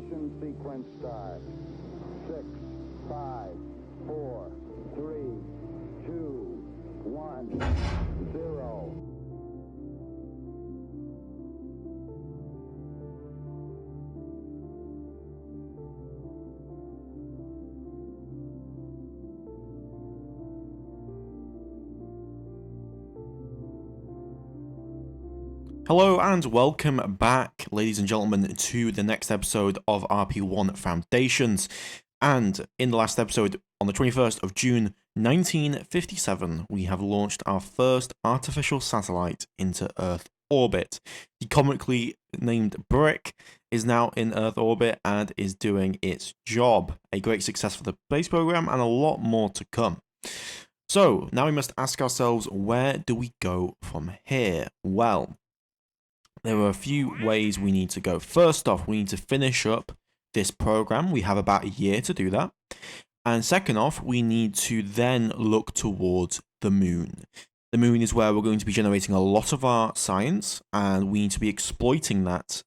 Ignition sequence start. 6, 5, 4, 3, 2, 1, 0. Hello and welcome back, ladies and gentlemen, to the next episode of RP-1 Foundations. And in the last episode, on the 21st of June 1957, we have launched our first artificial satellite into Earth orbit. The comically named Brick is now in Earth orbit and is doing its job. A great success for the space program and a lot more to come. So now we must ask ourselves, where do we go from here? Well, there are a few ways we need to go. First off, we need to finish up this program. We have about a year to do that. And second off, we need to then look towards the moon. The moon is where we're going to be generating a lot of our science, and we need to be exploiting that,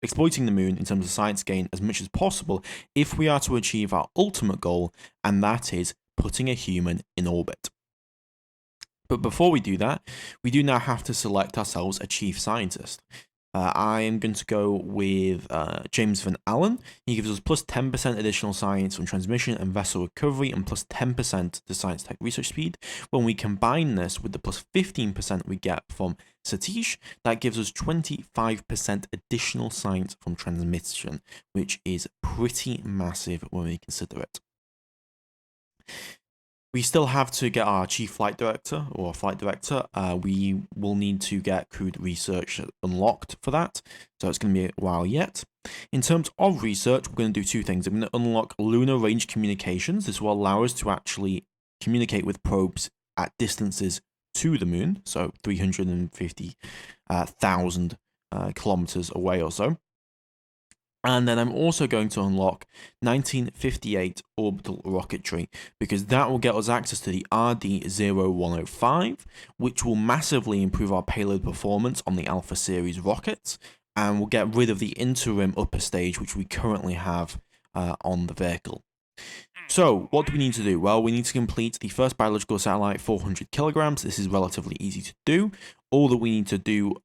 exploiting the moon in terms of science gain as much as possible if we are to achieve our ultimate goal, and that is putting a human in orbit. But before we do that, we do now have to select ourselves a chief scientist. I am going to go with James Van Allen. He gives us plus 10% additional science on transmission and vessel recovery and plus 10% to science tech research speed. When we combine this with the plus 15% we get from Satish, that gives us 25% additional science from transmission, which is pretty massive when we consider it. We still have to get our chief flight director or flight director. We will need to get crewed research unlocked for that, so it's going to be a while yet. In terms of research, we're going to do two things. I'm going to unlock lunar range communications. This will allow us to actually communicate with probes at distances to the moon, so 350,000 kilometers away or so. And then I'm also going to unlock 1958 orbital rocketry, because that will get us access to the RD-0105, which will massively improve our payload performance on the Alpha series rockets, and will get rid of the interim upper stage which we currently have on the vehicle. So what do we need to do? Well, we need to complete the first biological satellite, 400 kilograms. This is relatively easy to do. All that we need to do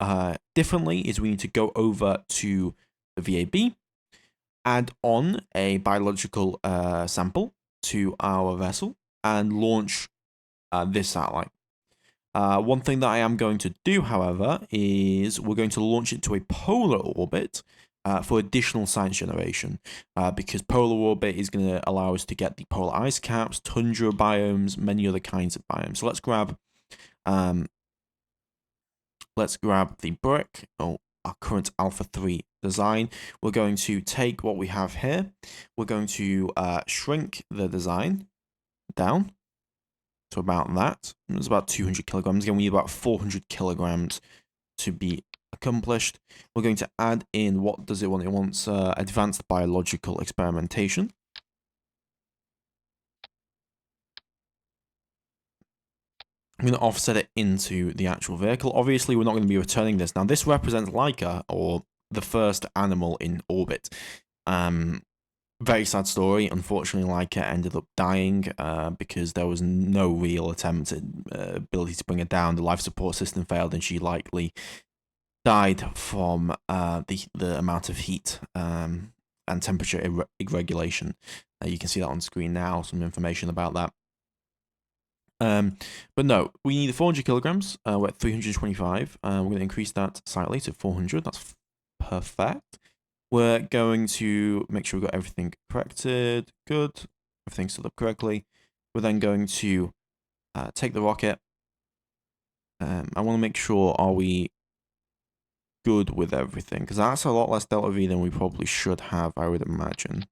differently is we need to go over to the VAB, add on a biological sample to our vessel, and launch this satellite. One thing that I am going to do, however, is we're going to launch it to a polar orbit for additional science generation, because polar orbit is going to allow us to get the polar ice caps, tundra biomes, many other kinds of biomes. So let's grab the Brick, or our current Alpha 3 design. We're going to take what we have here. We're going to shrink the design down to about that. It's about 200 kilograms. Again, we need about 400 kilograms to be accomplished. We're going to add in, what does it want? It wants advanced biological experimentation. I'm going to offset it into the actual vehicle. Obviously, we're not going to be returning this. Now, this represents Laika, or the first animal in orbit. Very sad story. Unfortunately, Laika ended up dying because there was no real attempt at ability to bring her down. The life support system failed, and she likely died from the amount of heat and temperature irregulation. You can see that on screen now, some information about that. But no, we need 400 kilograms. We're at 325. We're going to increase that slightly to 400. That's perfect. We're going to make sure we've got everything corrected. Good. Everything's set up correctly. We're then going to take the rocket. I want to make sure, are we good with everything? Because that's a lot less delta V than we probably should have, I would imagine.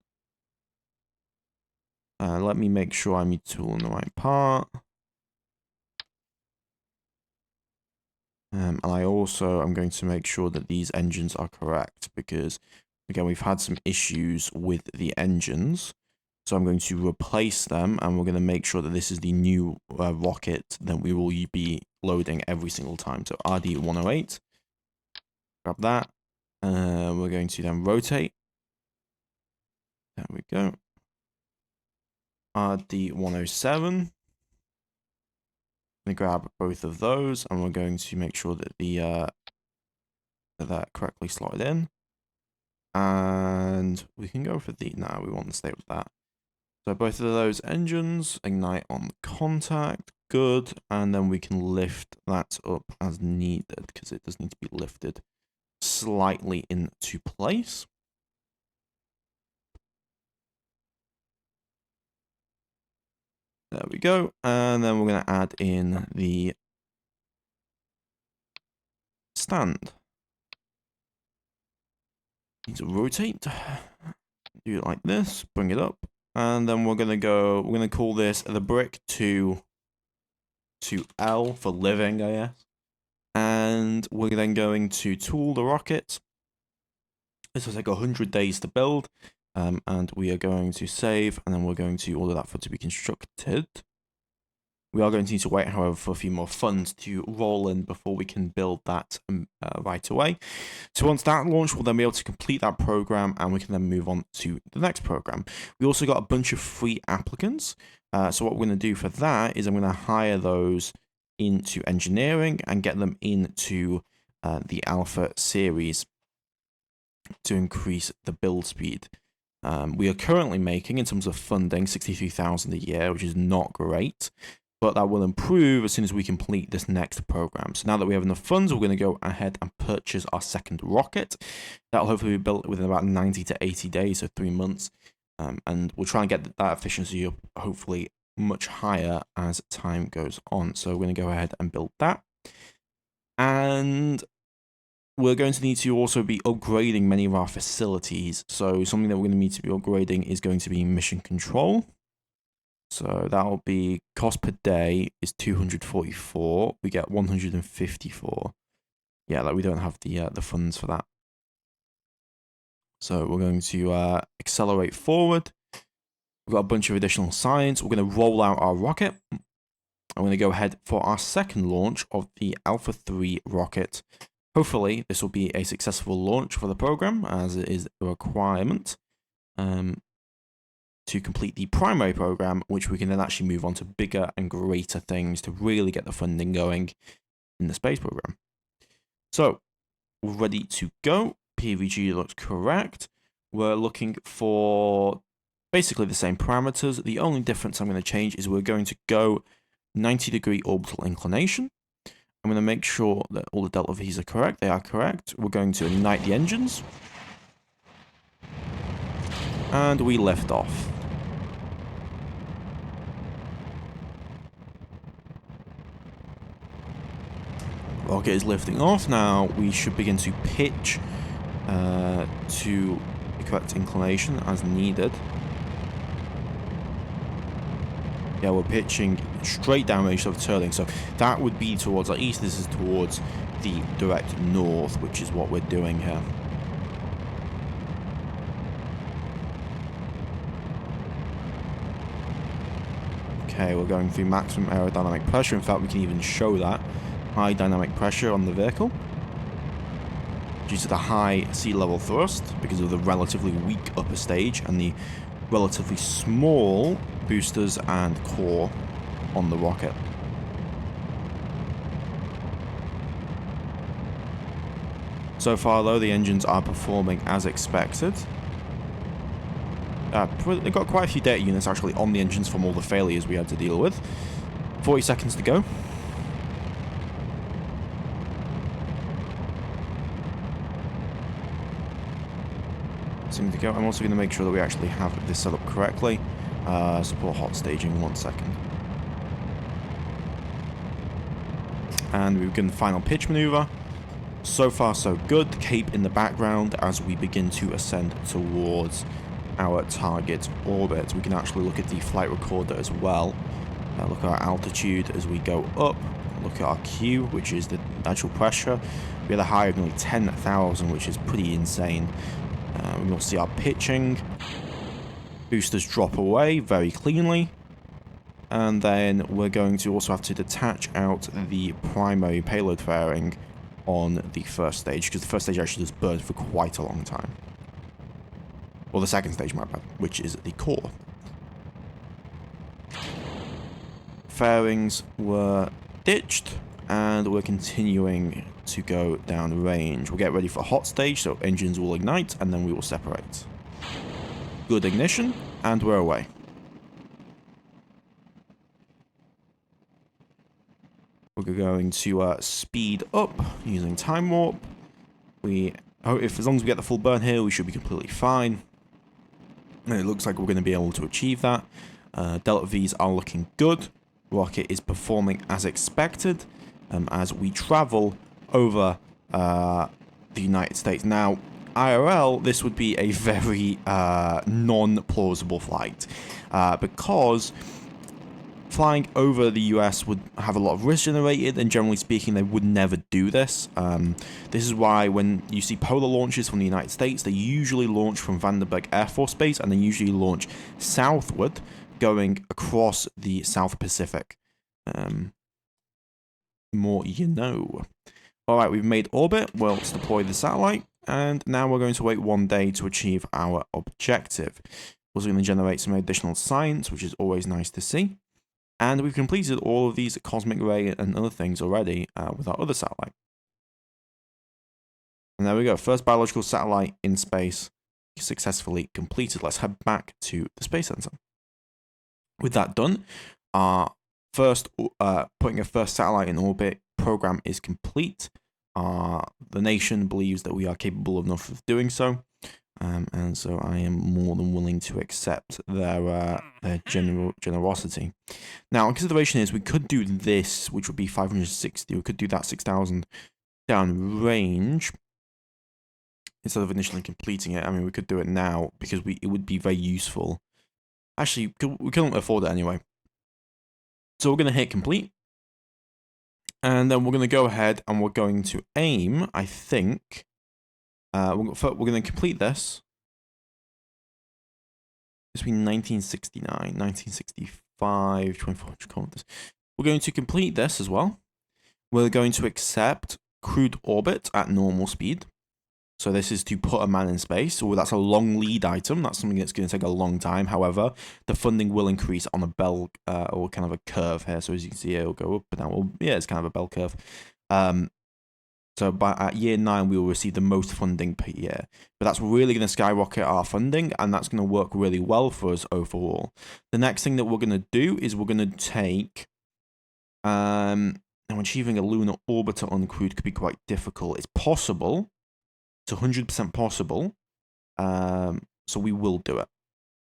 Let me make sure I'm tooling the right part. And I also am going to make sure that these engines are correct, because, again, we've had some issues with the engines. So I'm going to replace them, and we're going to make sure that this is the new rocket that we will be loading every single time. So RD-108, grab that, We're going to then rotate. There we go. RD-107. I'm going to grab both of those, and we're going to make sure that that correctly slotted in. And we can go for the... No, we want to stay with that. So both of those engines ignite on contact. Good. And then we can lift that up as needed, because it does need to be lifted slightly into place. There we go. And then we're going to add in the stand. Need to rotate. Do it like this. Bring it up. And then we're going to call this the brick to L for living, I guess. And we're then going to tool the rocket. This will take 100 days to build. And we are going to save, and then we're going to order that for to be constructed. We are going to need to wait, however, for a few more funds to roll in before we can build that right away. So once that launches, we'll then be able to complete that program, and we can then move on to the next program. We also got a bunch of free applicants. So what we're going to do for that is I'm going to hire those into engineering and get them into the Alpha series to increase the build speed. We are currently making, in terms of funding, $63,000 a year, which is not great, but that will improve as soon as we complete this next program. So now that we have enough funds, we're going to go ahead and purchase our second rocket. That will hopefully be built within about 90 to 80 days, so 3 months. And we'll try and get that efficiency up, hopefully much higher as time goes on. So we're going to go ahead and build that. And we're going to need to also be upgrading many of our facilities. So something that we're going to need to be upgrading is going to be mission control. So that'll be cost per day is 244. We get 154. Yeah, like we don't have the funds for that. So we're going to accelerate forward. We've got a bunch of additional science. We're going to roll out our rocket. I'm going to go ahead for our second launch of the Alpha 3 rocket. Hopefully, this will be a successful launch for the program, as it is a requirement to complete the primary program, which we can then actually move on to bigger and greater things to really get the funding going in the space program. So, we're ready to go. PVG looks correct. We're looking for basically the same parameters. The only difference I'm going to change is we're going to go 90-degree orbital inclination. I'm going to make sure that all the delta V's are correct. They are correct. We're going to ignite the engines. And we lift off. Rocket is lifting off. Now we should begin to pitch to the correct inclination as needed. Yeah, we're pitching straight down range of turning, so that would be towards our east. This is towards the direct north, which is what we're doing here. Okay, we're going through maximum aerodynamic pressure. In fact, we can even show that high dynamic pressure on the vehicle due to the high sea level thrust because of the relatively weak upper stage and the relatively small boosters and core on the rocket. So far though, the engines are performing as expected. They've got quite a few data units actually on the engines from all the failures we had to deal with. 40 seconds to go. To go. I'm also going to make sure that we actually have this set up correctly. Support hot staging, 1 second. And we begin the final pitch maneuver. So far so good. The cape in the background as we begin to ascend towards our target orbit. We can actually look at the flight recorder as well. Look at our altitude as we go up. Look at our Q, which is the actual pressure. We had a high of nearly 10,000, which is pretty insane. We will see our pitching. Boosters drop away very cleanly. And then we're going to also have to detach out the primary payload fairing on the first stage, because the first stage actually does burn for quite a long time. Or the second stage, my bad, which is the core. Fairings were ditched, and we're continuing to go down range. We'll get ready for a hot stage, so engines will ignite, and then we will separate. Good ignition, and we're away. We're going to speed up using time warp. As long as we get the full burn here, we should be completely fine. And it looks like we're going to be able to achieve that. Delta V's are looking good. Rocket is performing as expected as we travel over the United States. Now, IRL, this would be a very non-plausible flight because flying over the US would have a lot of risk generated, and generally speaking, they would never do this. This is why when you see polar launches from the United States, they usually launch from Vandenberg Air Force Base, and they usually launch southward, going across the South Pacific. More you know. Alright, we've made orbit. Well, let's deploy the satellite, and now we're going to wait 1 day to achieve our objective. We're also going to generate some additional science, which is always nice to see. And we've completed all of these cosmic ray and other things already with our other satellite. And there we go. First biological satellite in space successfully completed. Let's head back to the Space Center. With that done, our first putting a first satellite in orbit program is complete. The nation believes that we are capable enough of doing so. And so I am more than willing to accept their generosity. Now, consideration is we could do this, which would be 560. We could do that 6,000 down range instead of initially completing it. I mean, we could do it now because it would be very useful. Actually, we couldn't afford it anyway. So we're going to hit complete. And then we're going to go ahead and we're going to aim, I think. We're going to complete this between 1969, 1965, 2400 kilometers. We're going to complete this as well. We're going to accept crewed orbit at normal speed. So this is to put a man in space. So that's a long lead item. That's something that's going to take a long time. However, the funding will increase on a bell or kind of a curve here. So as you can see, it'll go up and down. Well, yeah, it's kind of a bell curve. So at year 9, we will receive the most funding per year. But that's really going to skyrocket our funding, and that's going to work really well for us overall. The next thing that we're going to do is we're going to take... now, achieving a lunar orbiter uncrewed could be quite difficult. It's possible. It's 100% possible. So we will do it.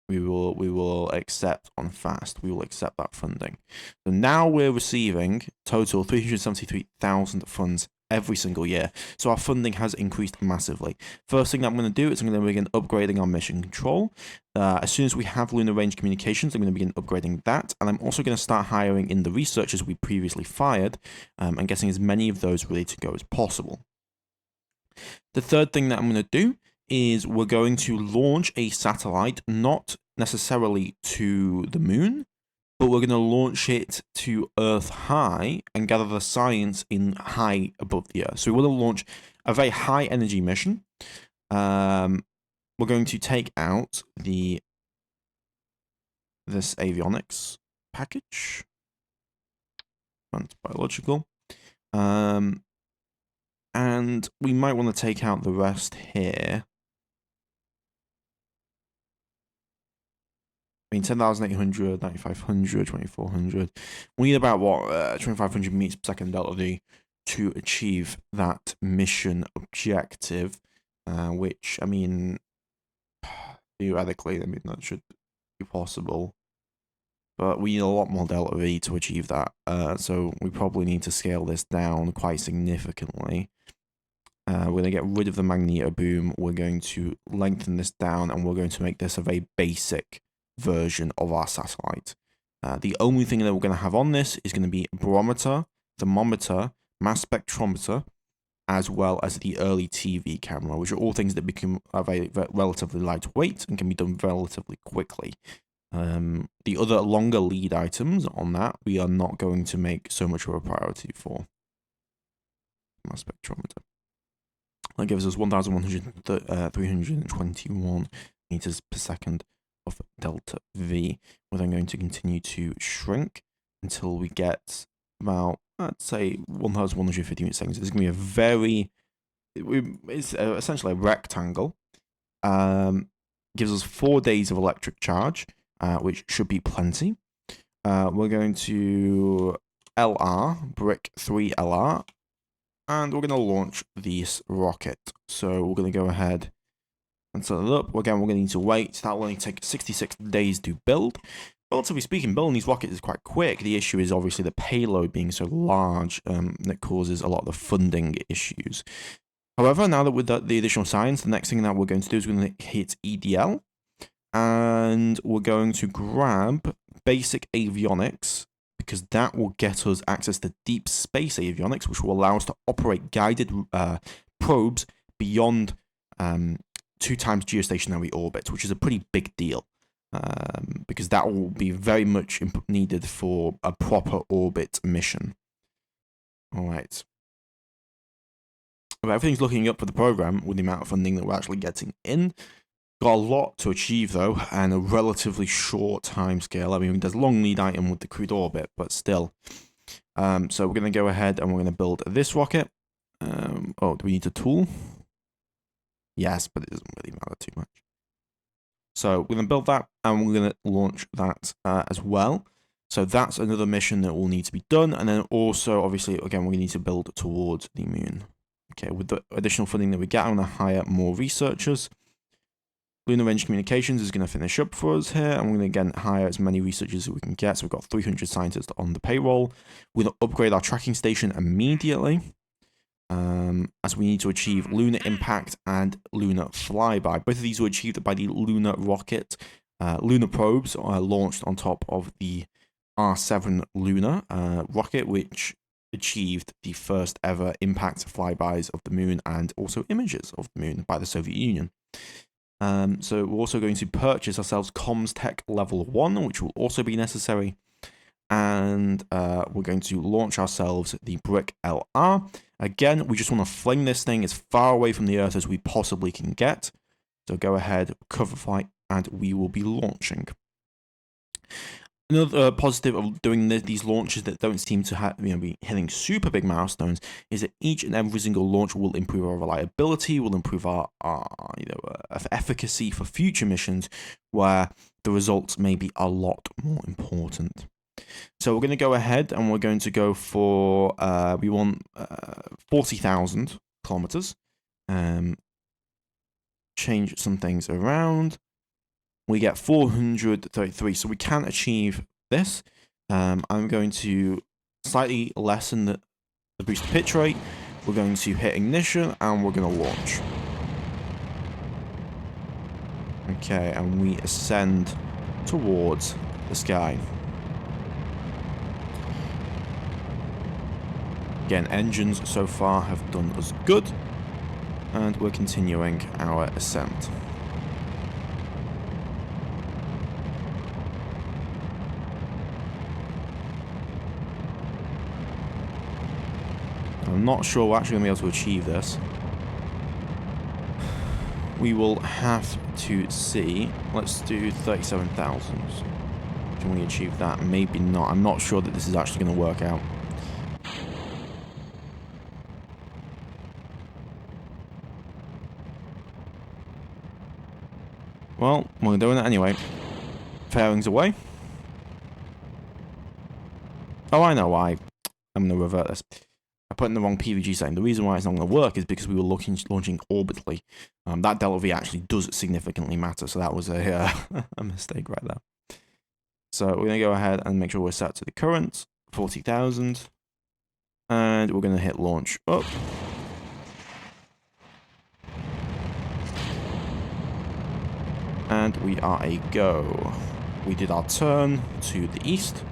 We will accept on fast. We will accept that funding. So now we're receiving total 373,000 funds every single year. So our funding has increased massively. First thing that I'm going to do is I'm going to begin upgrading our mission control. As soon as we have lunar range communications, I'm going to begin upgrading that. And I'm also going to start hiring in the researchers we previously fired and getting as many of those ready to go as possible. The third thing that I'm going to do is we're going to launch a satellite, not necessarily to the moon, but we're going to launch it to Earth high and gather the science in high above the Earth. So we want to launch a very high energy mission. We're going to take out this avionics package. That's biological. And we might want to take out the rest here. I mean, 10,800, 9,500, 2,400. We need about, 2,500 meters per second Delta V to achieve that mission objective, which, I mean, theoretically, I mean, that should be possible. But we need a lot more Delta V to achieve that, so we probably need to scale this down quite significantly. We're going to get rid of the magneto boom, we're going to lengthen this down, and we're going to make this a very basic version of our satellite. The only thing that we're going to have on this is going to be a barometer, thermometer, mass spectrometer, as well as the early TV camera, which are all things that become very relatively lightweight and can be done relatively quickly. The other longer lead items on that, we are not going to make so much of a priority for. mass spectrometer. That gives us 1,321 meters per second of delta V. We're then going to continue to shrink until we get about, I'd say, 1,150 meters per second. So this is going to be a very, it's essentially a rectangle. Gives us 4 days of electric charge, which should be plenty. We're going to LR, brick 3 LR, and we're going to launch this rocket. So we're going to go ahead and set it up. Again, we're going to need to wait. That will only take 66 days to build. Relatively speaking, building these rockets is quite quick. The issue is obviously the payload being so large that causes a lot of the funding issues. However, now that with the additional science, the next thing that we're going to do is we're going to hit EDL. And we're going to grab basic avionics, because that will get us access to deep space avionics, which will allow us to operate guided probes beyond 2 times geostationary orbits, which is a pretty big deal, because that will be very much needed for a proper orbit mission. All right. Well, everything's looking up for the program with the amount of funding that we're actually getting in. Got a lot to achieve, though, and a relatively short time scale. I mean, there's a long lead item with the crewed orbit, but still. So we're going to go ahead and we're going to build this rocket. Oh, do we need a tool? Yes, but it doesn't really matter too much. So we're going to build that, and we're going to launch that as well. So that's another mission that will need to be done. And then also, obviously, again, we need to build towards the moon. Okay, with the additional funding that we get, I'm going to hire more researchers. Lunar Range Communications is going to finish up for us here, and we're going to again hire as many researchers as we can get. So we've got 300 scientists on the payroll. We're going to upgrade our tracking station immediately, as we need to achieve lunar impact and lunar flyby. Both of these were achieved by the lunar rocket. Lunar probes are launched on top of the R7 lunar rocket, which achieved the first ever impact flybys of the moon and also images of the moon by the Soviet Union. So we're also going to purchase ourselves comms tech level 1, which will also be necessary. And we're going to launch ourselves the brick LR. Again, we just want to fling this thing as far away from the Earth as we possibly can get. So go ahead, cover flight, and we will be launching. Another positive of doing these launches that don't seem to be hitting super big milestones is that each and every single launch will improve our reliability, will improve our efficacy for future missions where the results may be a lot more important. So we're going to go ahead and we're going to go for, we want 40,000 kilometers. Change some things around. We get 433, so we can achieve this. I'm going to slightly lessen the boost pitch rate. We're going to hit ignition and we're going to launch. Okay, and we ascend towards the sky. Again, engines so far have done us good, and we're continuing our ascent. I'm not sure we're actually going to be able to achieve this. We will have to see. Let's do 37,000. Can we achieve that? Maybe not. I'm not sure that this is actually going to work out. Well, we're doing it anyway. Fairings away. Oh, I know why. I'm going to revert this. I put in the wrong PVG setting. The reason why it's not going to work is because we were launching orbitally. That delta V actually does significantly matter, so that was a mistake right there. So we're going to go ahead and make sure we're set to the current, 40,000. And we're going to hit launch up. And we are a go. We did our turn to the east.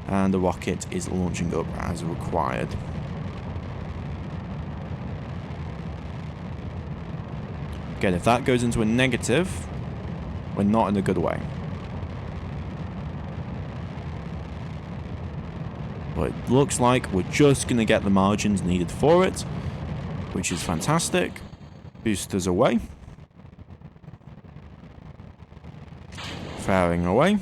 And the rocket is launching up as required. Again, if that goes into a negative, we're not in a good way. But it looks like we're just going to get the margins needed for it, which is fantastic. Boosters away. Firing away.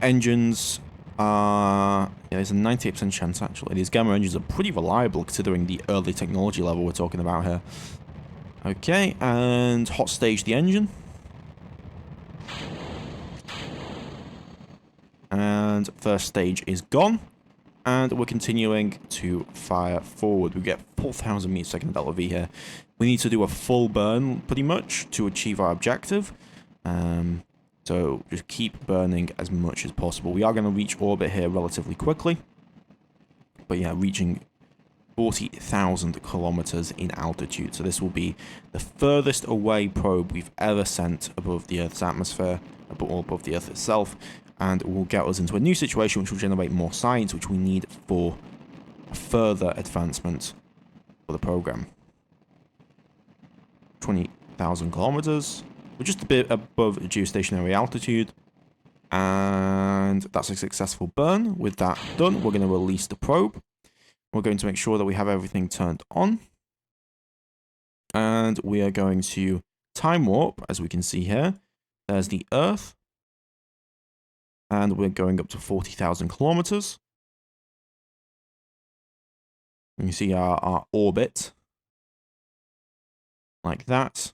Engines are... yeah, there's a 98% chance, actually. These gamma engines are pretty reliable, considering the early technology level we're talking about here. Okay, and hot stage the engine. And first stage is gone. And we're continuing to fire forward. We get 4,000 meters per second of LV here. We need to do a full burn, pretty much, to achieve our objective. So just keep burning as much as possible. We are going to reach orbit here relatively quickly. But yeah, reaching 40,000 kilometers in altitude. So this will be the furthest away probe we've ever sent above the Earth's atmosphere, or above the Earth itself. And will get us into a new situation which will generate more science, which we need for further advancement for the program. 20,000 kilometers. We're just a bit above geostationary altitude. And that's a successful burn. With that done, we're going to release the probe. We're going to make sure that we have everything turned on. And we are going to time warp, as we can see here. There's the Earth. And we're going up to 40,000 kilometers. You can see our orbit. Like that.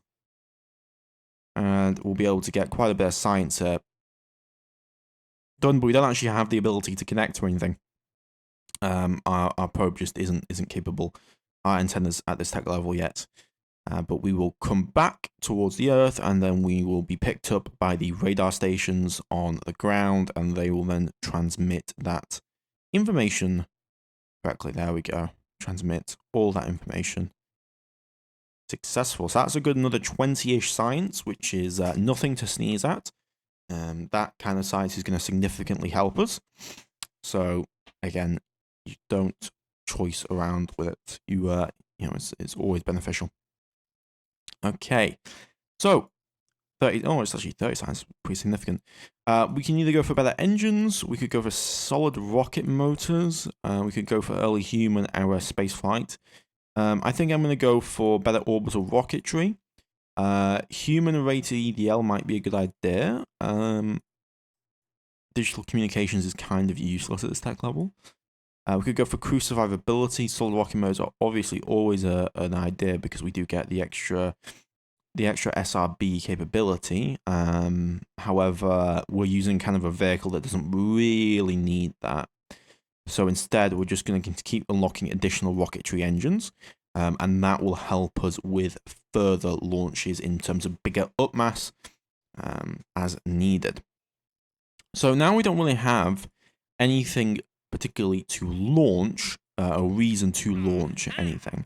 And we'll be able to get quite a bit of science done, but we don't actually have the ability to connect or anything. Our probe just isn't capable. Our antennas at this tech level yet. But we will come back towards the Earth, and then we will be picked up by the radar stations on the ground, and they will then transmit that information correctly. There we go. Transmit all that information. Successful. So that's a good another 20-ish science, which is nothing to sneeze at. That kind of science is going to significantly help us. So again, you don't choice around with it. You know, it's always beneficial. Okay, so 30. Oh, it's actually 30 science, pretty significant. We can either go for better engines, we could go for solid rocket motors, we could go for early human era spaceflight. I think I'm going to go for better orbital rocketry. Human rated EDL might be a good idea. Digital communications is kind of useless at this tech level. We could go for crew survivability. Solid rocket modes are obviously always an idea because we do get the extra SRB capability. However, we're using kind of a vehicle that doesn't really need that. So instead, we're just going to keep unlocking additional rocketry engines, and that will help us with further launches in terms of bigger upmass as needed. So now we don't really have anything particularly to launch, a reason to launch anything.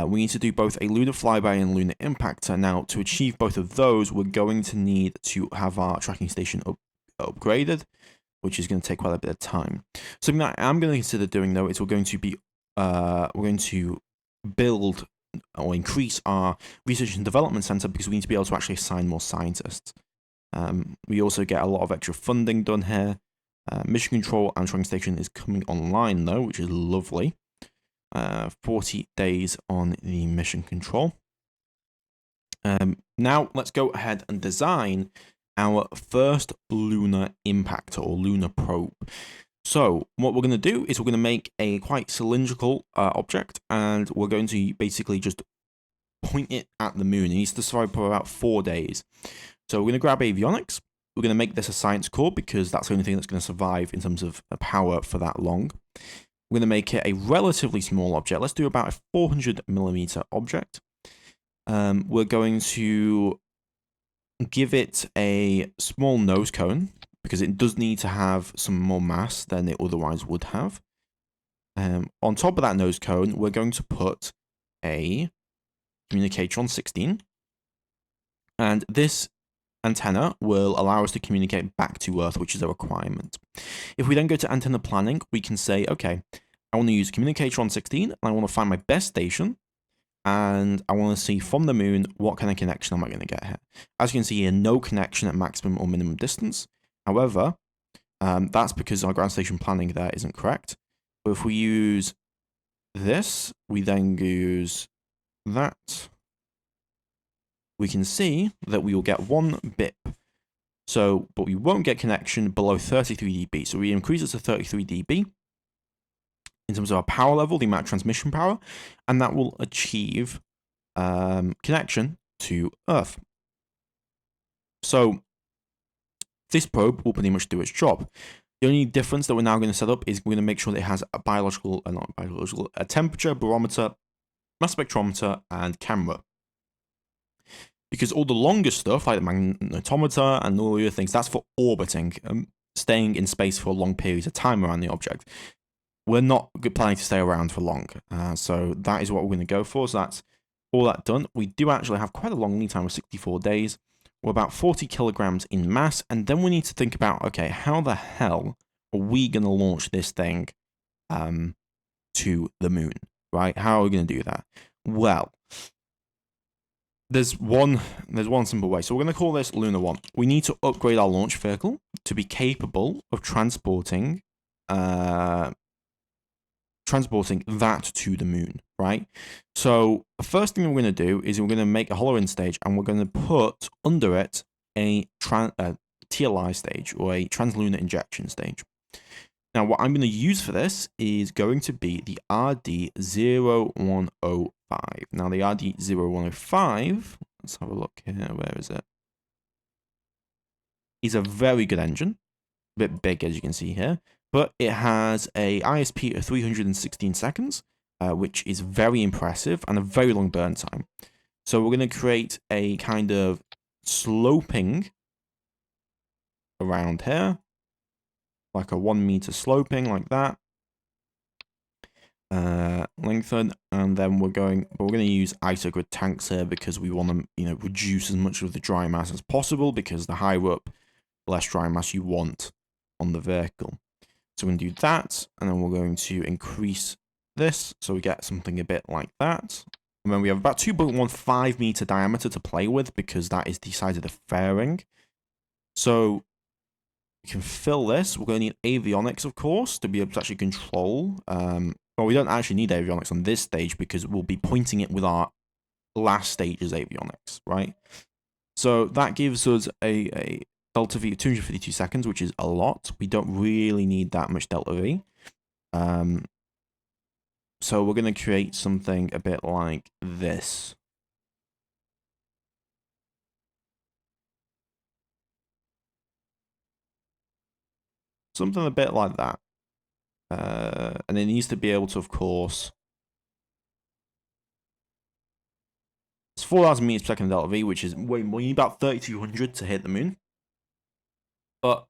We need to do both a lunar flyby and lunar impactor. Now, to achieve both of those, we're going to need to have our tracking station upgraded, which is going to take quite a bit of time. Something that I'm going to consider doing, though, is we're going to build or increase our research and development center because we need to be able to actually assign more scientists. We also get a lot of extra funding done here. Mission control and tracking station is coming online, though, which is lovely. 40 days on the mission control. Now, let's go ahead and design our first lunar impactor or lunar probe. So, what we're going to do is we're going to make a quite cylindrical object, and we're going to basically just point it at the moon. It needs to survive for about 4 days. So, we're going to grab avionics. We're going to make this a science core because that's the only thing that's going to survive in terms of power for that long. We're going to make it a relatively small object. Let's do about a 400mm object. We're going to give it a small nose cone because it does need to have some more mass than it otherwise would have. On top of that nose cone, we're going to put a communicatron 16. And this antenna will allow us to communicate back to Earth, which is a requirement. If we then go to antenna planning, we can say, okay, I want to use communicatron 16, and I want to find my best station, and I want to see from the moon what kind of connection am I going to get here. As you can see here, no connection at maximum or minimum distance. However, that's because our ground station planning there isn't correct. But if we use this, we then use that, we can see that we will get 1 BIP. So, but we won't get connection below 33 dB. So we increase it to 33 dB in terms of our power level, the amount of transmission power, and that will achieve connection to Earth. So this probe will pretty much do its job. The only difference that we're now going to set up is we're going to make sure that it has a temperature, barometer, mass spectrometer, and camera. Because all the longer stuff, like the magnetometer and all the other things, that's for orbiting, staying in space for long periods of time around the object. We're not planning to stay around for long. So that is what we're going to go for. So that's all that done. We do actually have quite a long lead time of 64 days. We're about 40 kilograms in mass. And then we need to think about, okay, how the hell are we going to launch this thing to the moon, right? How are we going to do that? Well, there's one simple way. So we're going to call this Lunar 1. We need to upgrade our launch vehicle to be capable of transporting that to the moon, right? So the first thing we're going to do is we're going to make a hollow-in stage, and we're going to put under it a TLI stage, or a translunar injection stage. Now, what I'm going to use for this is going to be the RD-0105. Now, the RD-0105, let's have a look here. Where is it? Is a very good engine. A bit big, as you can see here. But it has a ISP of 316 seconds, which is very impressive, and a very long burn time. So we're going to create a kind of sloping around here, like a 1 meter sloping, like that. Lengthen, and then we're going to use isogrid tanks here because we want to, reduce as much of the dry mass as possible, because the higher up, the less dry mass you want on the vehicle. So we're going to do that, and then we're going to increase this so we get something a bit like that. And then we have about 2.15 meter diameter to play with, because that is the size of the fairing. So we can fill this. We're going to need avionics, of course, to be able to actually control. Well, we don't actually need avionics on this stage, because we'll be pointing it with our last stage's avionics, right? So that gives us a delta V of 252 seconds, which is a lot. We don't really need that much delta V. So we're going to create something a bit like this. Something a bit like that. And it needs to be able to, of course, it's 4,000 meters per second delta V, which is way more. You need about 3,200 to hit the moon. But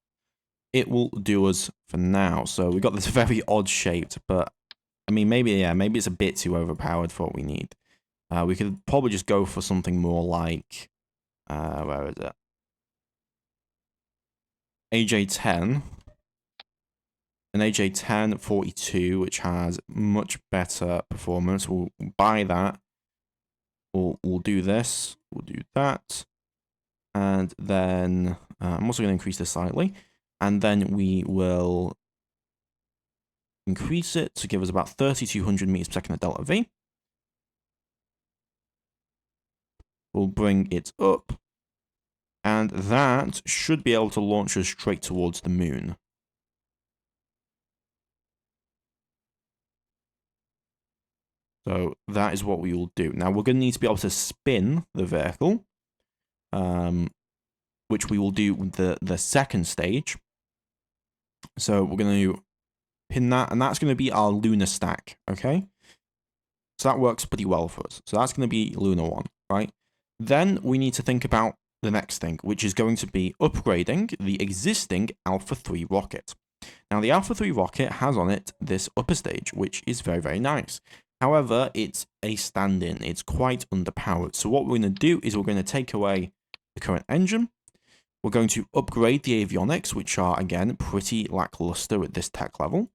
it will do us for now. So we've got this very odd shaped, but I mean, maybe it's a bit too overpowered for what we need. We could probably just go for something more like, where is it? AJ10. An AJ10 42, which has much better performance. We'll buy that. We'll do this. We'll do that. And then I'm also going to increase this slightly. And then we will increase it to give us about 3,200 meters per second of delta V. We'll bring it up. And that should be able to launch us straight towards the moon. So that is what we will do. Now we're going to need to be able to spin the vehicle, which we will do with the second stage. So we're going to pin that, and that's going to be our lunar stack, okay? So that works pretty well for us. So that's going to be Lunar 1, right? Then we need to think about the next thing, which is going to be upgrading the existing Alpha 3 rocket. Now the Alpha 3 rocket has on it this upper stage, which is very, very nice. However, it's a stand-in. It's quite underpowered. So what we're going to do is we're going to take away the current engine. We're going to upgrade the avionics, which are, again, pretty lackluster at this tech level.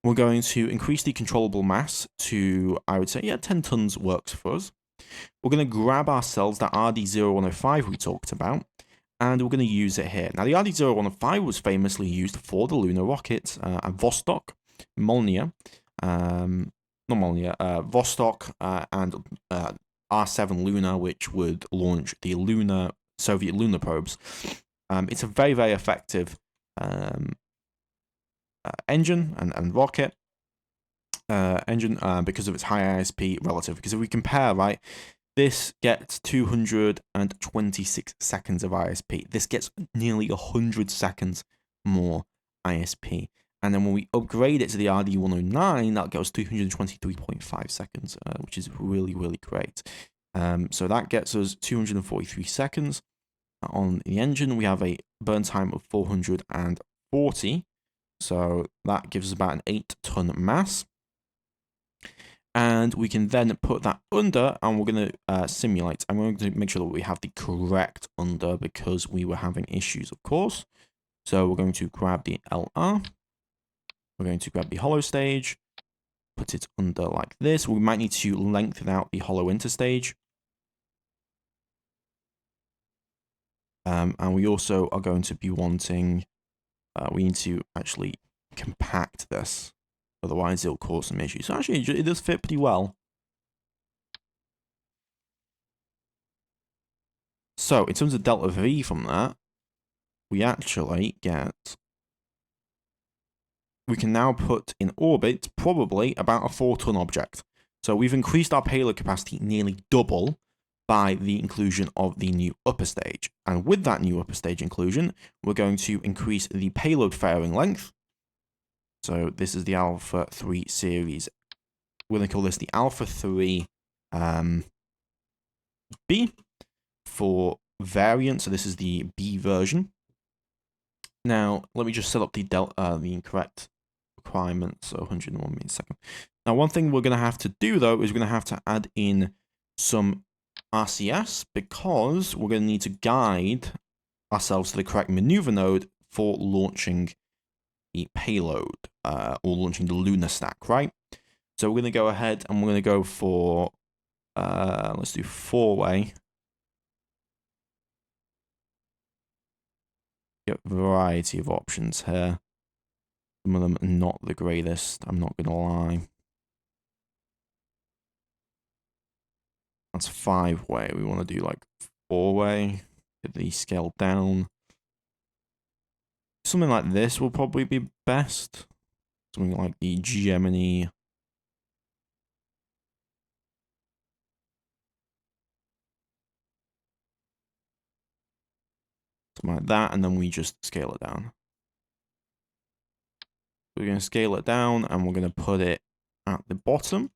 We're going to increase the controllable mass to, I would say, 10 tons works for us. We're going to grab ourselves that RD-0105 we talked about, and we're going to use it here. Now, the RD-0105 was famously used for the lunar rocket at Vostok. Molniya, not Molniya, Vostok, and R7 Lunar, which would launch the Soviet lunar probes. It's a very, very effective engine and rocket engine because of its high ISP relative. Because if we compare, right, this gets 226 seconds of ISP. This gets nearly 100 seconds more ISP. And then when we upgrade it to the RD-109, that goes 223.5 seconds, which is really, really great. So that gets us 243 seconds on the engine. We have a burn time of 440. So that gives us about an 8-ton mass. And we can then put that under, and we're going to simulate. And we're going to make sure that we have the correct under, because we were having issues, of course. So we're going to grab the LR. We're going to grab the hollow stage, put it under like this. We might need to lengthen out the hollow interstage. And we also are going to be wanting, we need to actually compact this. Otherwise, it'll cause some issues. So actually, it does fit pretty well. So in terms of delta V from that, we actually get, we can now put in orbit probably about a 4-ton object. So we've increased our payload capacity nearly double by the inclusion of the new upper stage. And with that new upper stage inclusion, we're going to increase the payload fairing length. So this is the Alpha 3 series. We're going to call this the Alpha 3 B for variant. So this is the B version. Now, let me just set up the incorrect requirements. So 101 meters a second. Now, one thing we're going to have to do, though, is we're going to have to add in some RCS, because we're going to need to guide ourselves to the correct maneuver node for launching the payload, or launching the lunar stack, right? So we're going to go ahead and we're going to go for, let's do 4-way. Get a variety of options here. Some of them are not the greatest, I'm not going to lie. That's 5-way. We want to do like 4-way. Get the scale down. Something like this will probably be best. Something like the Gemini. Something like that, and then we just scale it down. We're going to scale it down, and we're going to put it at the bottom.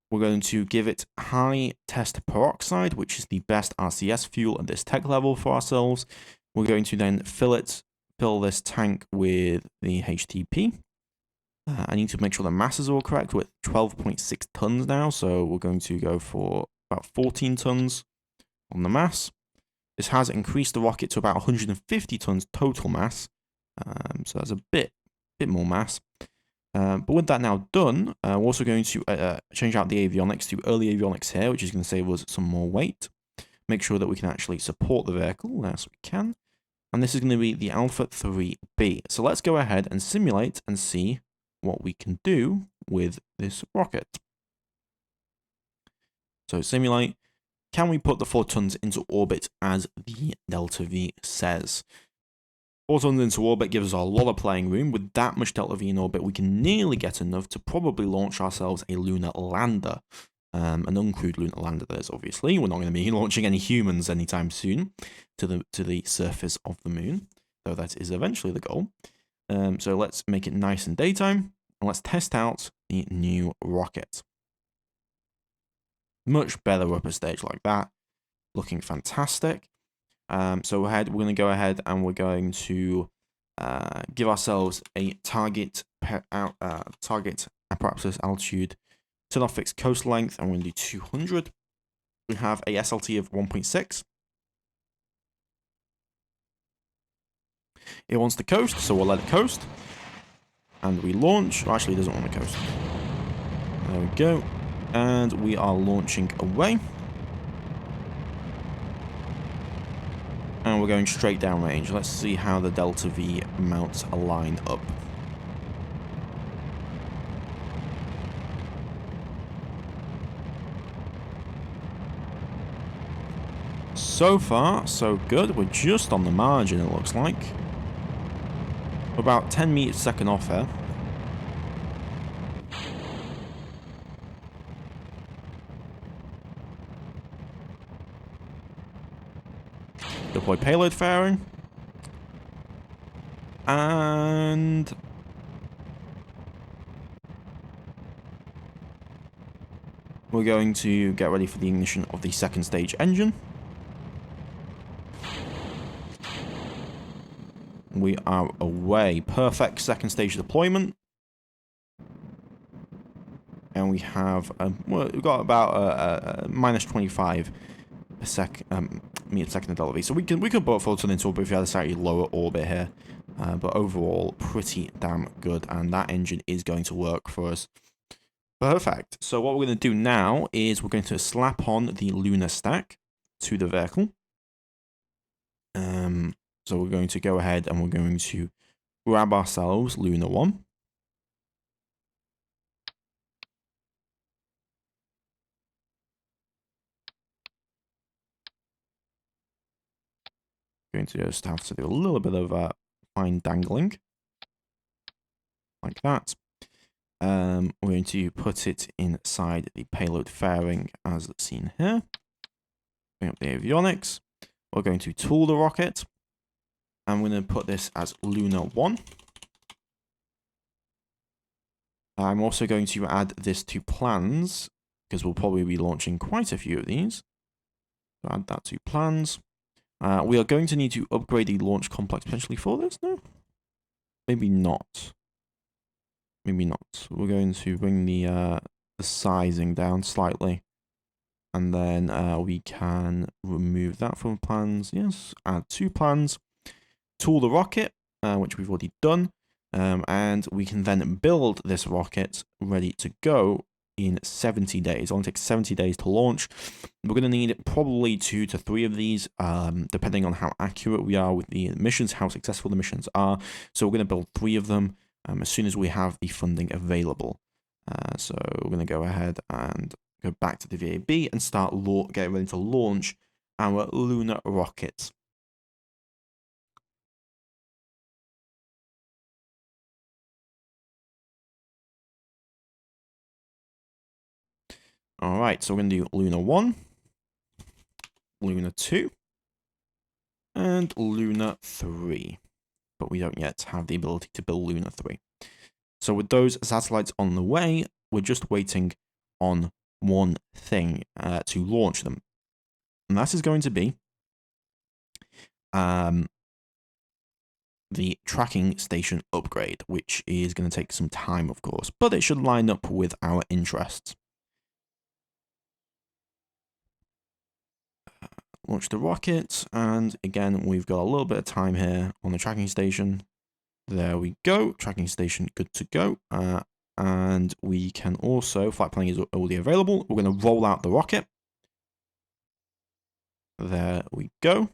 We're going to give it high test peroxide, which is the best RCS fuel at this tech level for ourselves. We're going to then fill this tank with the HTP. I need to make sure the masses are all correct. We're at 12.6 tons now, so we're going to go for about 14 tons on the mass. This has increased the rocket to about 150 tons total mass, so that's a bit more mass. But with that now done, we're also going to change out the avionics to early avionics here, which is going to save us some more weight. Make sure that we can actually support the vehicle as we can. And this is going to be the Alpha 3B. So let's go ahead and simulate and see what we can do with this rocket. So simulate. Can we put the 4 tons into orbit as the delta V says? 4 tons into orbit gives us a lot of playing room. With that much delta V in orbit, we can nearly get enough to probably launch ourselves a lunar lander. An uncrewed lunar lander, that is, obviously. We're not going to be launching any humans anytime soon to the surface of the moon, though that is eventually the goal. So let's make it nice and daytime, and let's test out the new rocket. Much better upper stage like that. Looking fantastic. So we're going to go ahead and we're going to give ourselves a target apparatus altitude, turn off fixed coast length, and we're going to do 200. We have a SLT of 1.6. It wants to coast, so we'll let it coast. And we launch. Well, actually, it doesn't want to coast. There we go. And we are launching away. And we're going straight down range. Let's see how the delta V mounts align up. So far, so good. We're just on the margin, it looks like. We're about 10 meters a second off here. Deploy payload fairing. And we're going to get ready for the ignition of the second stage engine. We are away. Perfect second stage deployment. And we have, well, we've got about minus 25 meters per second of LV. So we could put Photon into orbit if we had a slightly lower orbit here. But overall, pretty damn good. And that engine is going to work for us. Perfect. So what we're going to do now is we're going to slap on the Lunar stack to the vehicle. So we're going to go ahead and we're going to grab ourselves Lunar 1. Going to just have to do a little bit of fine dangling. Like that. We're going to put it inside the payload fairing as seen here. Bring up the avionics. We're going to tool the rocket. I'm going to put this as Lunar 1. I'm also going to add this to plans, because we'll probably be launching quite a few of these. So add that to plans. We are going to need to upgrade the launch complex potentially for this, no? Maybe not. Maybe not. We're going to bring the sizing down slightly. And then we can remove that from plans. Yes, add to plans. Tool the rocket, which we've already done. And we can then build this rocket ready to go in 70 days. It only takes 70 days to launch. We're going to need probably 2 to 3 of these, depending on how accurate we are with the missions, how successful the missions are. So we're going to build 3 of them as soon as we have the funding available. So we're going to go ahead and go back to the VAB and start getting ready to launch our lunar rockets. Alright, so we're going to do Lunar 1, Lunar 2, and Lunar 3. But we don't yet have the ability to build Lunar 3. So with those satellites on the way, we're just waiting on one thing to launch them. And that is going to be the tracking station upgrade, which is going to take some time, of course, but it should line up with our interests. Launch the rocket, and again, we've got a little bit of time here on the tracking station. There we go, tracking station good to go. And we can also, flight planning is already available. We're going to roll out the rocket. There we go.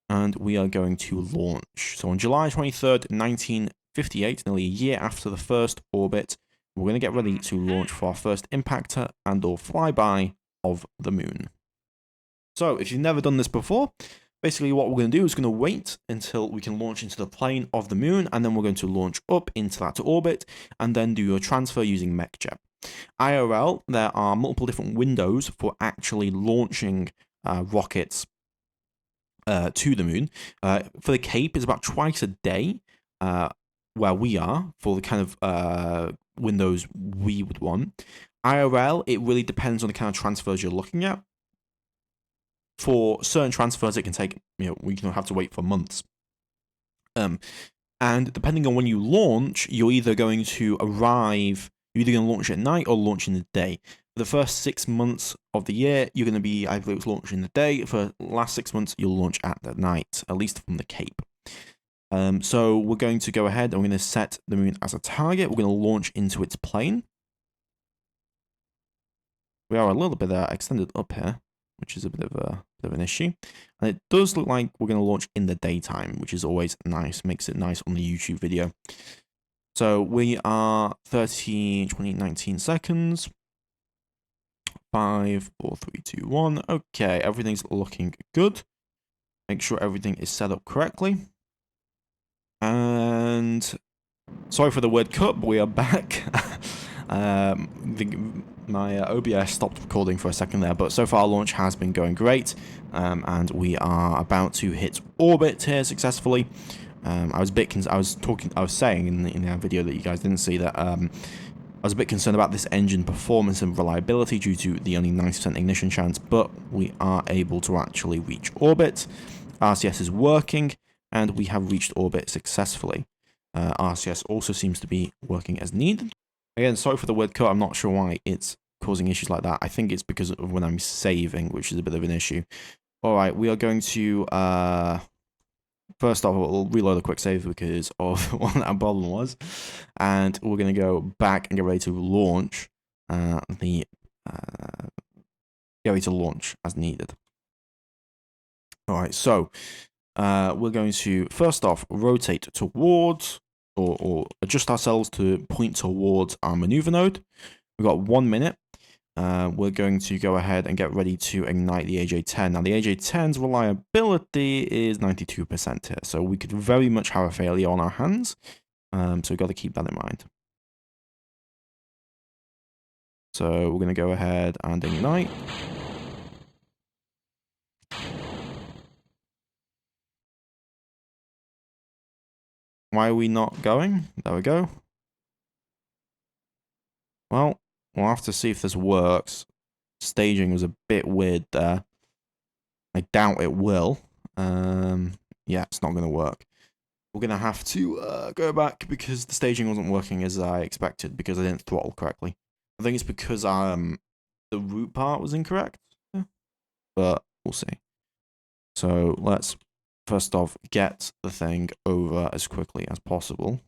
And we are going to launch. So on July 23rd, 1958, nearly a year after the first orbit, we're going to get ready to launch for our first impactor and or flyby of the moon. So if you've never done this before, basically what we're going to do is going to wait until we can launch into the plane of the moon, and then we're going to launch up into that orbit, and then do your transfer using MechJet. IRL, there are multiple different windows for actually launching rockets to the moon. For the Cape, it's about twice a day where we are, for the kind of windows we would want. IRL, it really depends on the kind of transfers you're looking at. For certain transfers, it can take, we can have to wait for months. And depending on when you launch, you're either going to arrive, you're either going to launch at night or launch in the day. For the first 6 months of the year, you're going to be, I believe it's launch in the day. For the last 6 months, you'll launch at the night, at least from the Cape. So we're going to go ahead and we're going to set the moon as a target. We're going to launch into its plane. We are a little bit extended up here, which is a bit of an issue. And it does look like we're going to launch in the daytime, which is always nice, makes it nice on the YouTube video. So we are 30, 20, 19 seconds. 5, 4, 3, 2, 1. Okay, everything's looking good. Make sure everything is set up correctly. And sorry for the word cut, but we are back. My OBS stopped recording for a second there, but so far launch has been going great, and we are about to hit orbit here successfully. I was saying in our video that you guys didn't see that I was a bit concerned about this engine performance and reliability due to the only 90% ignition chance, but we are able to actually reach orbit. RCS is working, and we have reached orbit successfully. RCS also seems to be working as needed. Again, sorry for the word cut, I'm not sure why it's causing issues like that. I think it's because of when I'm saving, which is a bit of an issue. Alright, we are going to, first off, we'll reload a quick save because of what that problem was. And we're going to go back and get ready to launch, get ready to launch as needed. Alright, so, we're going to, first off, rotate towards, or adjust ourselves to point towards our maneuver node. We've got 1 minute. We're going to go ahead and get ready to ignite the AJ-10. Now, the AJ-10's reliability is 92% here, so we could very much have a failure on our hands. So we've got to keep that in mind. So we're going to go ahead and ignite. Why are we not going? There we go. Well, we'll have to see if this works. Staging was a bit weird there. I doubt it will. Yeah, it's not going to work. We're going to have to go back because the staging wasn't working as I expected because I didn't throttle correctly. I think it's because the root part was incorrect. Yeah. But we'll see. So let's first off get the thing over as quickly as possible.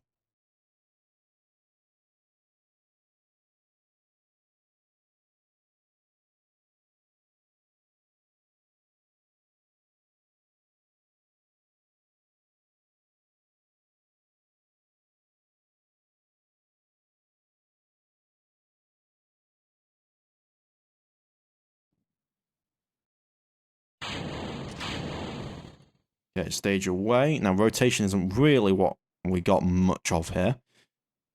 Get stage away. Now, rotation isn't really what we got much of here,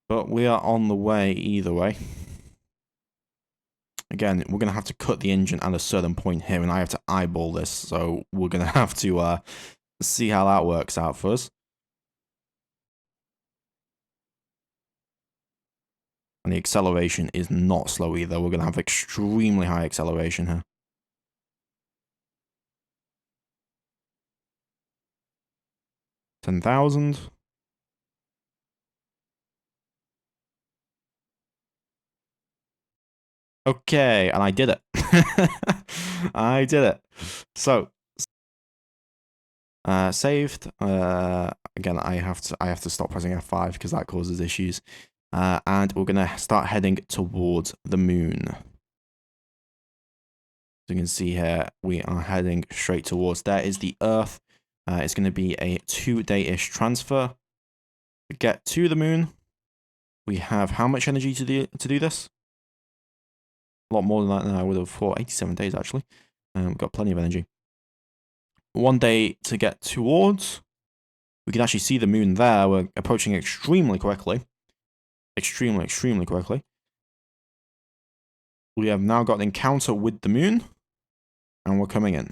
but we are on the way either way. Again, we're going to have to cut the engine at a certain point here, and I have to eyeball this, so we're going to have to see how that works out for us. And the acceleration is not slow either. We're going to have extremely high acceleration here. 10,000. Okay, and I did it. I did it. So, saved. Again, I have to stop pressing F5 because that causes issues. And we're gonna start heading towards the moon. As you can see here, we are heading straight towards. There is the Earth. It's going to be a 2-day-ish transfer to get to the moon. We have how much energy to do this? A lot more than that than I would have thought. 87 days actually. We've got plenty of energy. 1 day to get towards. We can actually see the moon there. We're approaching extremely quickly. Extremely quickly. We have now got an encounter with the moon. And we're coming in.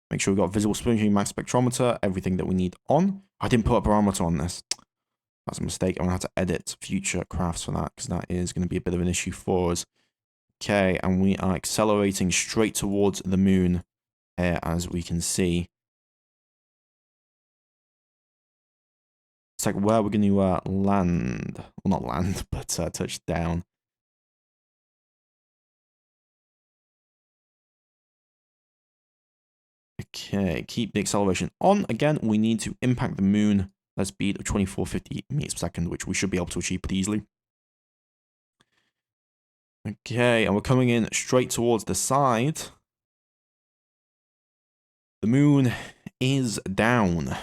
Make sure we've got visible spinning mass spectrometer, everything that we need on. I didn't put a barometer on this. That's a mistake. I'm going to have to edit future crafts for that because that is going to be a bit of an issue for us. Okay, and we are accelerating straight towards the moon here, as we can see. It's like where we're going to land. Well, not land, but touch down. Okay, keep the acceleration on. Again, we need to impact the moon at a speed of 2450 meters per second, which we should be able to achieve pretty easily. Okay, and we're coming in straight towards the side. The moon is down.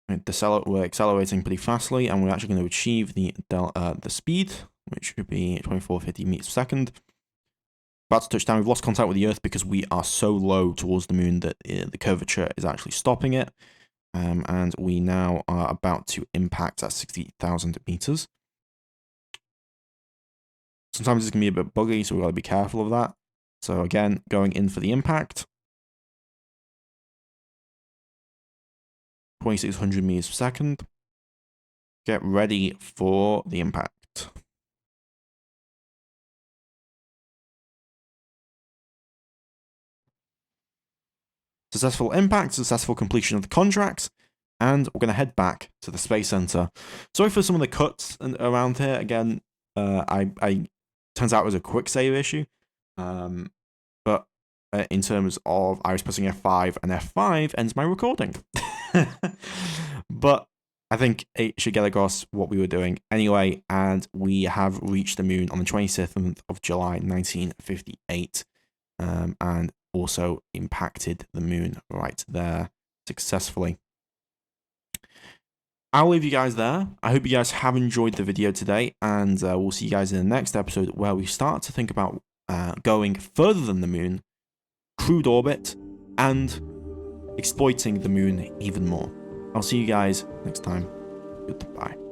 We're accelerating pretty fastly, and we're actually going to achieve the speed, which should be 2450 meters per second. about to touch down. We've lost contact with the Earth because we are so low towards the moon that the curvature is actually stopping it. And we now are about to impact at 60,000 meters. Sometimes it's going to be a bit buggy, so we've got to be careful of that. So again, going in for the impact. 2,600 meters per second. Get ready for the impact. Successful impact, successful completion of the contracts, and we're going to head back to the Space Center. Sorry for some of the cuts around here. Again, I turns out it was a quick save issue, but in terms of I was pressing F5 and F5 ends my recording. But I think it should get across what we were doing anyway, and we have reached the moon on the 27th of July 1958, and also impacted the moon right there successfully. I'll leave you guys there. I hope you guys have enjoyed the video today, and we'll see you guys in the next episode where we start to think about going further than the moon, crewed orbit, and exploiting the moon even more. I'll see you guys next time. Goodbye.